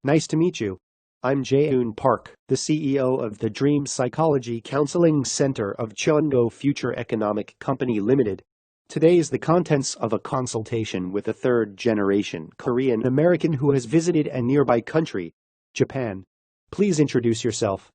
Nice to meet you. I'm Jae Hoon Park, the CEO of the Dream Psychology Counseling Center of Cheongo Future Economic Company Limited. Today is the contents of a consultation with a third-generation Korean American who has visited a nearby country, Japan. Please introduce yourself.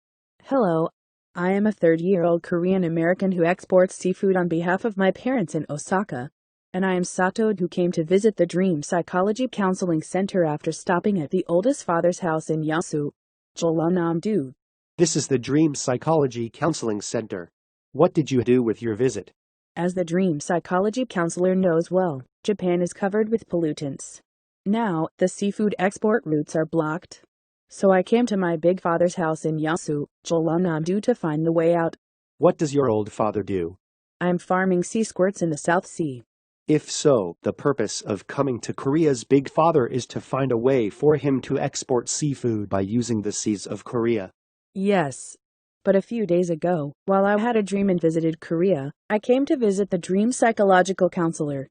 Hello. I am a third-year-old Korean American who exports seafood on behalf of my parents in Osaka. And I am Sato, who came to visit the Dream Psychology Counseling Center after stopping at the oldest father's house in Yasu, Jeollanam-do. This is the Dream Psychology Counseling Center. What did you do with your visit? As the Dream Psychology Counselor knows well, Japan is covered with pollutants. Now, the seafood export routes are blocked. So I came to my big father's house in Yasu, Jeollanam-do to find the way out. What does your old father do? I'm farming sea squirts in the South Sea. If so, the purpose of coming to Korea's big father is to find a way for him to export seafood by using the seas of Korea. Yes. But a few days ago, while I had a dream and visited Korea, I came to visit the Dream Psychological Counselor.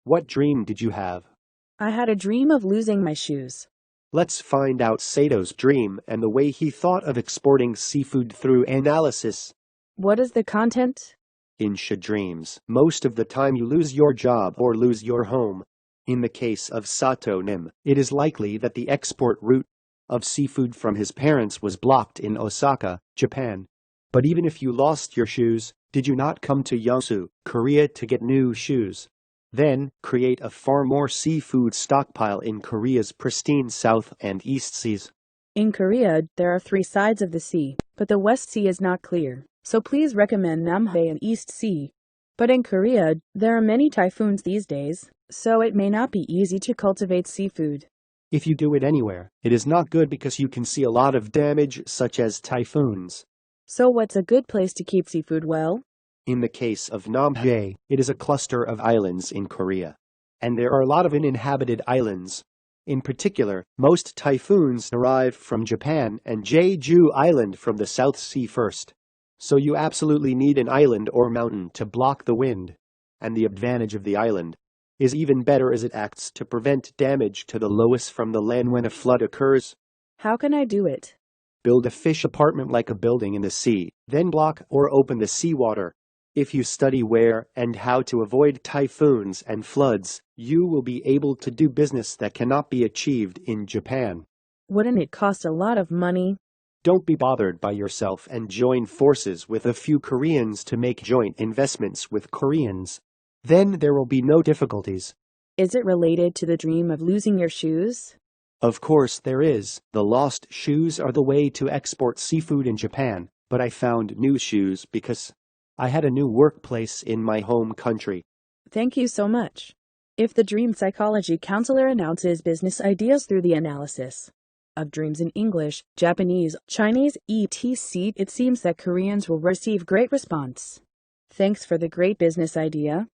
What dream did you have? I had a dream of losing my shoes. Let's find out Sato's dream and the way he thought of exporting seafood through analysis. What is the content? In dreams, most of the time you lose your job or lose your home. In the case of Sato Nim, it is likely that the export route of seafood from his parents was blocked in Osaka, Japan. But even if you lost your shoes, did you not come to Yasu, Korea to get new shoes? Then, create a far more seafood stockpile in Korea's pristine South and East Seas. In Korea, there are 3 sides of the sea, but the West Sea is not clear. So please recommend Namhae and East Sea. But in Korea, there are many typhoons these days, so it may not be easy to cultivate seafood. If you do it anywhere, it is not good because you can see a lot of damage such as typhoons. So what's a good place to keep seafood well? In the case of Namhae, it is a cluster of islands in Korea. And there are a lot of uninhabited islands. In particular, most typhoons arrive from Japan and Jeju Island from the South Sea first. So you absolutely need an island or mountain to block the wind. And the advantage of the island is even better as it acts to prevent damage to the loess from the land when a flood occurs. How can I do it? Build a fish apartment like a building in the sea, then block or open the seawater. If you study where and how to avoid typhoons and floods, you will be able to do business that cannot be achieved in Japan. Wouldn't it cost a lot of money? Don't be bothered by yourself and join forces with a few Koreans to make joint investments with Koreans. Then there will be no difficulties. Is it related to the dream of losing your shoes? Of course there is. The lost shoes are the way to export seafood in Japan, but I found new shoes because I had a new workplace in my home country. Thank you so much. If the Dream Psychology Counselor announces business ideas through the analysis of dreams in English, Japanese, Chinese, etc., it seems that Koreans will receive great response. Thanks for the great business idea.